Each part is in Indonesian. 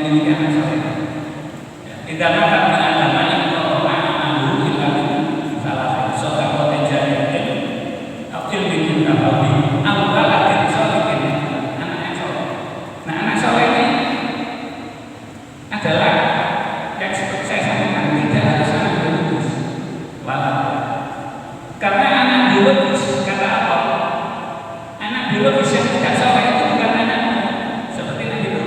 memiliki anak soleh. Tidak dapat agama yang merupakan anak ilahi salah seorang potensial akil bikin tabawi awal solihin anak yang soleh. Nah anak soleh ini adalah yang seperti saya sampaikan, tidak harus anak biologis, karena anak biologis kata apa? Anak biologis yang tidak soleh itu bukan anak seperti Nabi Nuh.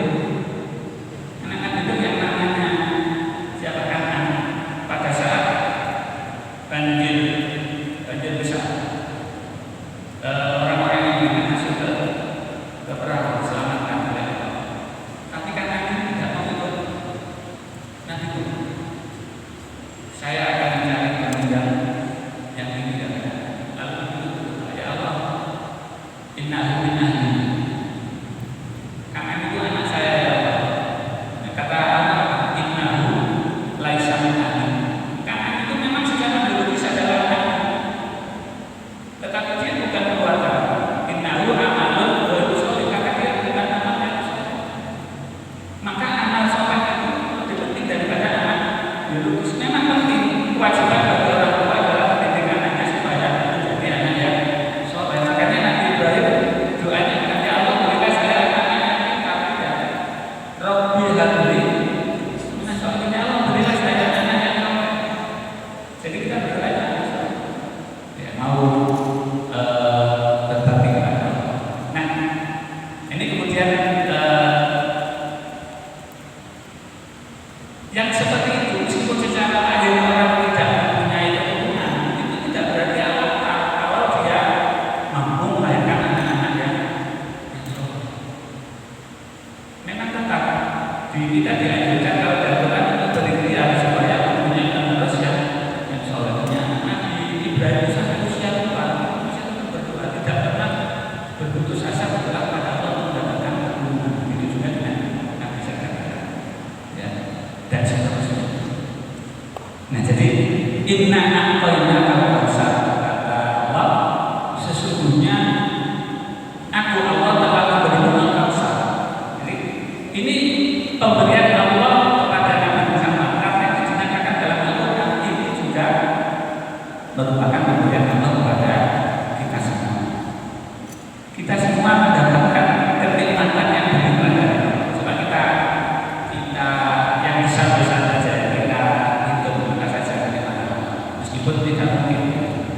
Anak Nabi Nuh yang namanya siapa kan pada saat banjir besar, orang-orang yang ingin masuk ke perahu diselamatkan oleh Allah. Tapi kan Nabi tidak mau ikut. Nabi Nuh, saya akan mencari peninggal yang ini dan lalu ya Allah, innahu min ahli. Karena itu anak saya ya Allah. Kata Allah, innahu laisa min ahli. Karena itu memang secara biologis adalah anak, tetapi dia bukan keluarga. Innahu amalun wa sholih, kata dia bukan amal yang soleh. Maka amal soleh itu lebih penting daripada anak biologis. Memang penting, kewajiban bagi orang tua adalah mendidik anaknya supaya menjadi anak yang soleh. Makanya Nabi Ibrahim doanya kepada Allah, berikan saya anak yang pintar. Rabbi habli minas sholihin, Allah berikan saya anak yang soleh. Jadi kita berdoa ya mau berbakti kepada Allah. Nah, ini kemudian yang seperti itu, meskipun secara lahir orang tidak mempunyai keturunan, itu tidak berarti kalau dia mampu melahirkan anak-anak yang soleh. Memang tetap tidak dianjurkan kalau dalam itu berikhtiar supaya mempunyai penerus yang soleh. Nabi Ibrahim sampai usia tua masih tetap berdoa, tidak pernah berputus asa berdoa pada Allah mendapatkan keturunan. Begitu juga dengan Nabi Zakaria, ya, dan seterusnya. Nah, jadi inna a'tainaka al-kautsar, kata Allah, sesungguhnya aku Allah telah memberimu al-kautsar. Jadi ini pemberian Allah kepada Nabi Muhammad, karena yang dinyatakan dalam Al-Quran ini juga merupakan pemberian Allah kepada kita semua. Kita semua mendapatkan kenikmatan yang berlimpah dari Allah. Coba kita yang besar-besar saja kita hitung apa saja kenikmatan Allah. Meskipun tidak mungkin,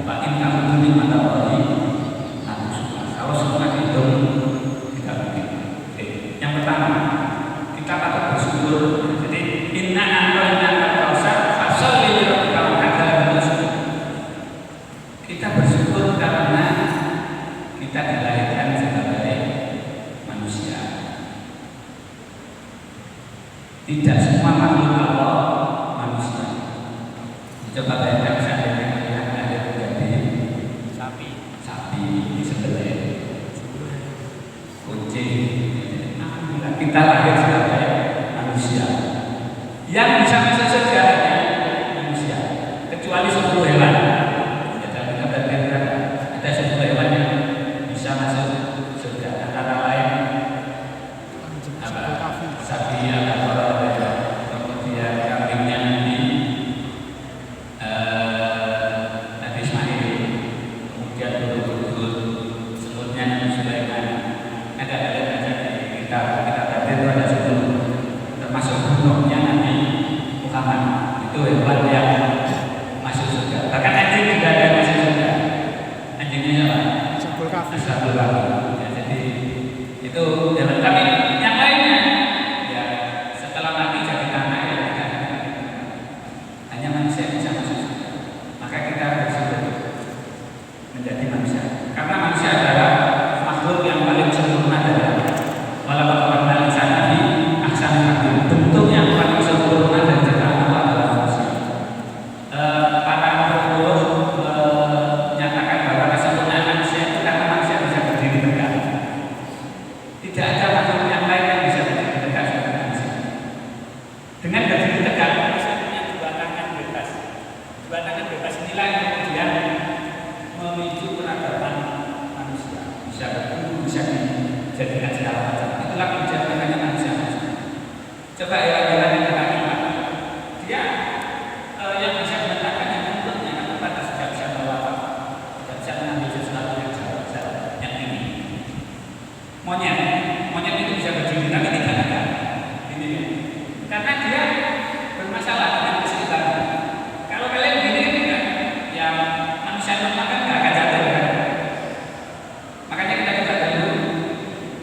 Pak Inka itu nikmatan Allah aku suka. Kalau semua dihitung tidak mungkin. Oke. Yang pertama, kita patut bersyukur. Jadi inna a'tainaka al-kautsar fasholli li rabbika wanhar. Kita bersyukur karena kita dilahirkan sebagai manusia. Tidak semua makhluk Allah manusia. Coba bayangkan seandainya kalian lahir menjadi sapi disembelih, kucing. Alhamdulillah kita lahir sebagai manusia. Yang bisa masuk surga hanya manusia, kecuali 10 hewan. Ada 10 hewan yang bisa masuk surga, antara lain sapi, kemudian kambingnya Nabi Ismail, kemudian semutnya Nabi Sulaiman. Ada kita tadi itu ada 10 Coba hewan-hewan yang kita lihat, dia yang bisa menetapkan yang bentuknya kan batas tidak bisa melawat, tidak bisa mengambil sesuatu yang jauh, yang tinggi. Monyet itu bisa berdiri, tapi tidak ada. Ini ya. Karena dia bermasalah dengan kesekitarnya. Kalau kalian begini kan, yang manusia normal kan nggak akan jatuh kan. Makanya kita juga dulu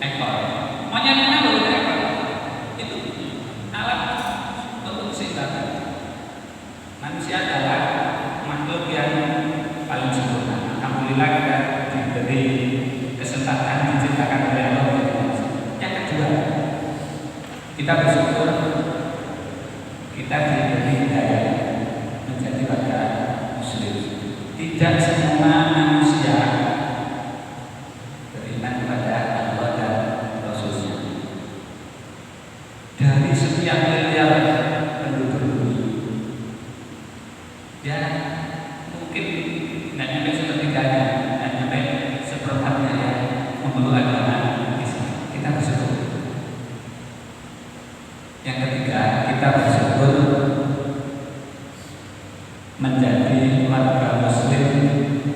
ekor. Monyet mana baru ekor? Itu alat untuk kesekitarnya. Manusia adalah makhluk yang paling sempurna. Alhamdulillah kita diberi kesempatan diciptakan oleh Allah. Yang kedua, kita bersyukur kita diberi hidayah menjadi warga Muslim. Tidak semua manusia beriman kepada Allah dan Rasulnya. Dari sekian miliar penduduk bumi, ya mungkin tidak sampai sepertiganya, tidak sampai seperempatnya yang memeluk agama Islam. Kita bersyukur. Yang ketiga, kita bersyukur menjadi warga Muslim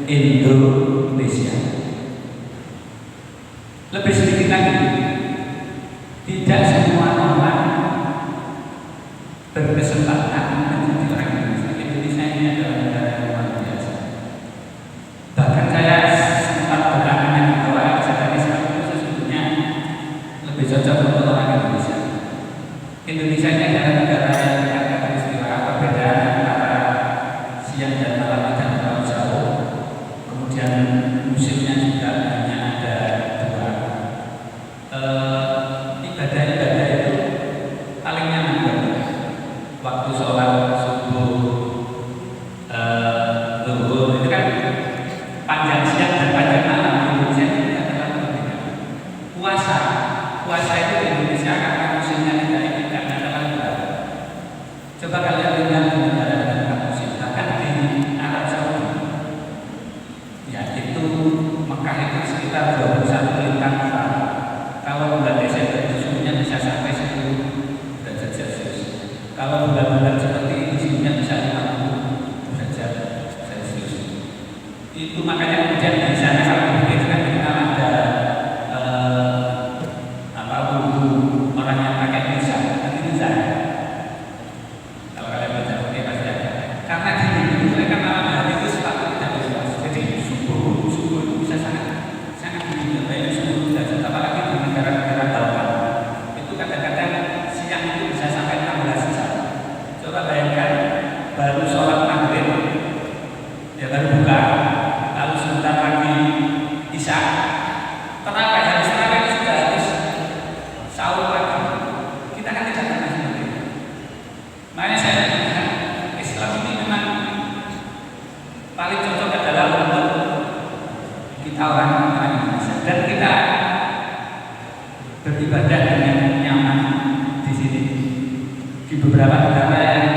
Indonesia. Lebih sedikit lagi, tidak semua orang berkesempatan menjadi orang Indonesia. Indonesia ini adalah negara yang luar biasa. Bahkan saya sempat bertanya bahwa kesadaran Islam itu sesungguhnya lebih cocok untuk orang Indonesia. Indonesia ini adalah negara yang tidak beristimewa, perbedaan antara siang dan malam tidak terlalu jauh. Kemudian musimnya juga hanya ada dua. Ibadah-ibadah itu paling nyaman banget. Waktu sholat subuh, zuhur itu kan panjang siang dan panjang malam. Di Indonesia ini tidak terlalu berbeda. Puasa itu di Indonesia karena musimnya tidak ini karena terlalu berat. Coba kalian lihat di negara dengan musim, bahkan di Arab Saudi, ya itu Mekah itu sekitar 21 lintang. Kalau bulan Desember itu suhunya bisa sampai 10 derajat Celcius. Kalau bulan-bulan seperti ini suhunya bisa 50 derajat Celcius. Itu makanya kemudian di sana kalau itu kan dikenal ada orang yang pakai nisan, kalau kalian baca buku pasti ada. Karena di Hindu mereka malam hari itu sepatu tidak bebas. Jadi subuh itu bisa sangat dingin, baik subuh derajat, apalagi di negara-negara Balkan. Itu kadang-kadang siang itu bisa sampai 16 jam. Coba bayangkan baru sholat maghrib, ya baru buka, lalu sebentar lagi isya, terawih harus terawih sudah habis sahur lagi. Kita kan tidak pernah seperti itu. Makanya saya bilang Islam ini memang paling cocok adalah untuk kita orang Indonesia, dan kita beribadah dengan nyaman di sini. Di beberapa negara yang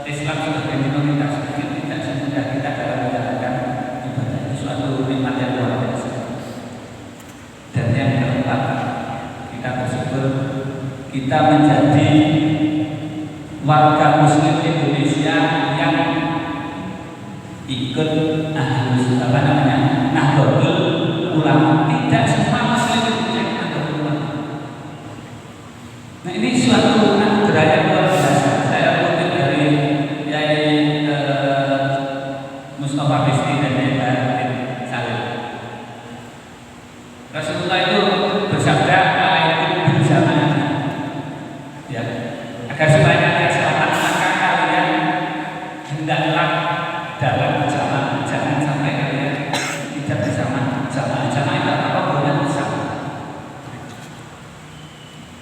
Islam sebagai minoritas mungkin tidak semudah kita dalam menjalankan ibadah. Itu suatu nikmat yang luar biasa. Dan yang keempat, kita bersyukur kita menjadi warga Muslim Indonesia yang ikut Nahdlatul Ulama. Tidak semua Muslim Indonesia ikut Nahdlatul Ulama. Nah ini suatu anugerah yang luar biasa. Saya kutip dari Yai Mustafa Bisri dan Yai Baharin Salim. Rasulullah itu bersabda, "Alaikum bil jamaah." Ya, agar supaya kalian selamat, maka kalian hendaklah dalam berjamaah. Jangan sampai kalian tidak bersama. Jamaah itu apa? Boleh bersama.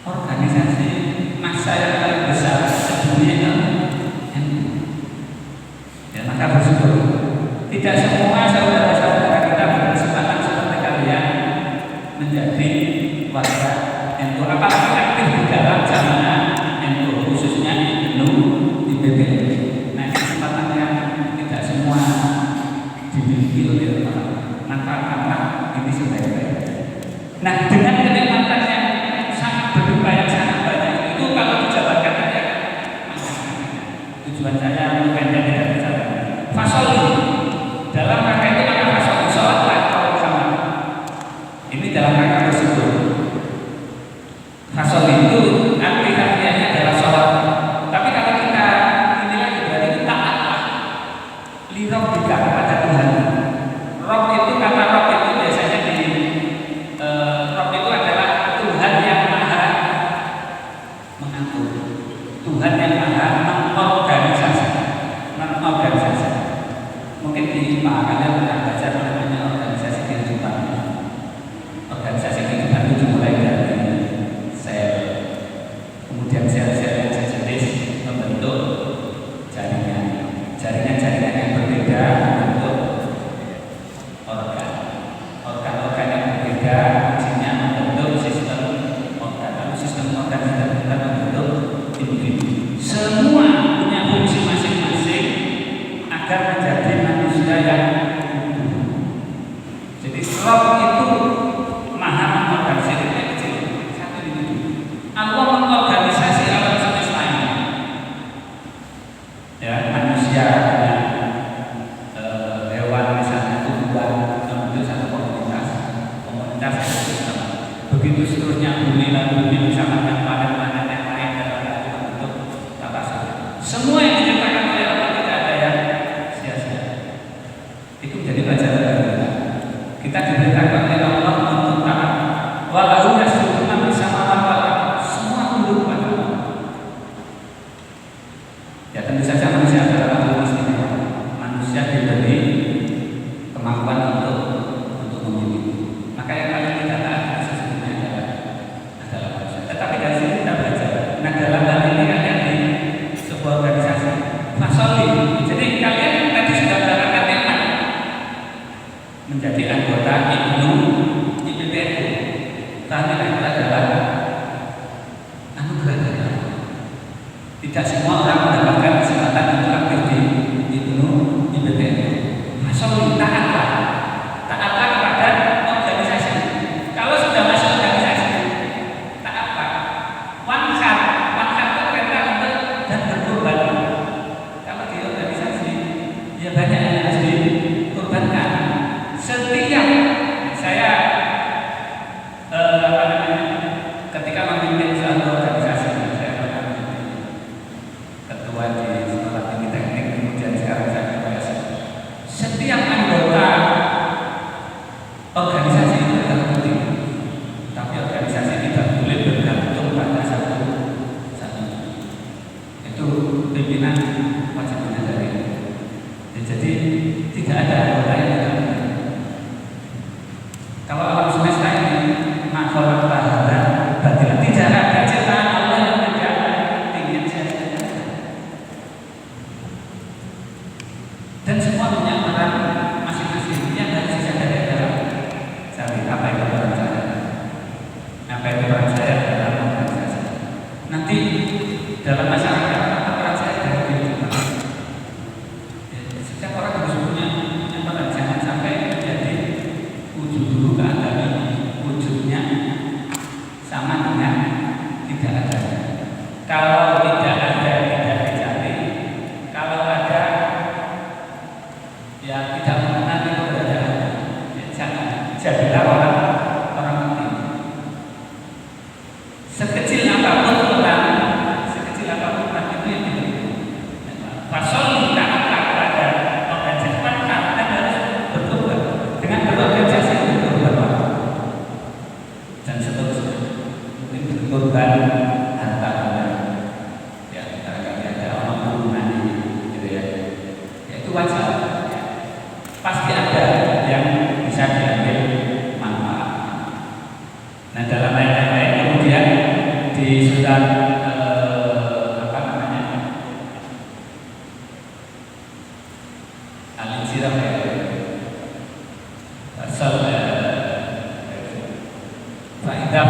Organisasi massa yang paling besar sedunia itu ya, maka bersyukur. Tidak semua saudara-saudara kita berkesempatan seperti kalian menjadi warga NU, apalagi aktif di dalam jamaah NU, khususnya NU di PBB. Nah, kesempatan yang tidak semua dimiliki oleh orang. Manfaatkanlah ini sebaik-baiknya. Nah, dengan kenikmatan yang sangat berlimpah, yang sangat banyak Ini dalam rangka tersebut. Fasol itu aplikasinya adalah sholat. Tapi kalau kita ini lagi berarti taatlah lirobbika kepada Tuhan. Rob itu kata Rob itu biasanya di Rob itu adalah Tuhan yang maha mengatur, Tuhan yang maha mengorganisasi. Mungkin di Pak kalian pernah baca namanya organisasi kehidupan. Organisasi kehidupan itu dimulai dari sel, kemudian sel-sel yang sejenis membentuk jaringan yang berbeda membentuk organ yang berbeda fungsinya membentuk sistem organ, lalu sistem organ kita membentuk individu. Semua punya fungsi masing-masing agar menjadi manusia yang utuh. Jadi Rob itu maha mengorganisasi kecil. Satu individu. Allah mengorganisasi alam semesta ini. Ya, manusia dengan hewan misalnya tumbuhan membentuk satu komunitas ekosistem. Begitu seterusnya bumi misalnya yang planet-planet yang lain dan membentuk tata surya. Semua yang diciptakan oleh Allah tidak ada yang sia-sia. Itu menjadi pelajaran bagi kita. Kita diberitakan oleh Allah untuk taat. Walau yasuduna bersama Allah, semua tunduk pada Allah. Ya tentu saja manusia adalah makhluk istimewa. Manusia diberi kemampuan untuk memilih. Maka yang paling kita taat sesungguhnya adalah manusia. Tetapi dari sini kita belajar. Nah dalam hal ini kalian di sebuah organisasi fasoli. Jadi kalian tadi sudah mendapatkan nikmat menjadi anggota IPPNU. Karena itu adalah anugerah dari Allah. Tidak semua orang mendapatkan kesempatan untuk aktif di IPPNU. Fasoli, taatlah kepada organisasi. Kalau sudah masuk organisasi, taatlah. Wanhar itu perintah untuk dan berkorban. Kalau di organisasi, ya banyak yang harus dikorbankan. Setiap saya ketika memimpin suatu organisasi, saya pernah menjadi ketua di sekolah tinggi teknik, kemudian sekarang saya ketua. Setiap anggota organisasi itu adalah penting, tapi organisasi tidak boleh bergantung pada satu. Itu pimpinan wajib menyadari. Jadi tidak ada anggota yang tidak penting. Kalau alam semesta ini makhluk tahanan batilah, tidak ada ciptaan Allah yang tidak tinggi sia-sia. Dan semua punya peran masing-masing yang harus disadari adalah apa itu peran saya, apa itu peran saya dalam organisasi. Nanti dalam masyarakat apa peran saya dalam kehidupan. Setiap orang harus punya peran, jangan sampai menjadi wujud dulu keadaan ini wujudnya sama dengan tidak ada. Kalau tidak ada tidak dicari, kalau ada ya tidak mengenali keberadaannya. Jangan jadilah orang penting. Sekecil apapun peran itu yang diberikan. Fasol taatlah kepada organisasi, dan harus bertobat dengan berorganisasi untuk bertobat dan seterusnya. Mungkin berkorban harta benda. Ya barangkali ada orang hubungan ini, gitu ya. Ya itu wajar. Pasti ada yang bisa diambil manfaat. Nah dalam ayat yang lain kemudian di surat Al-Insyirah pasal Fa'idah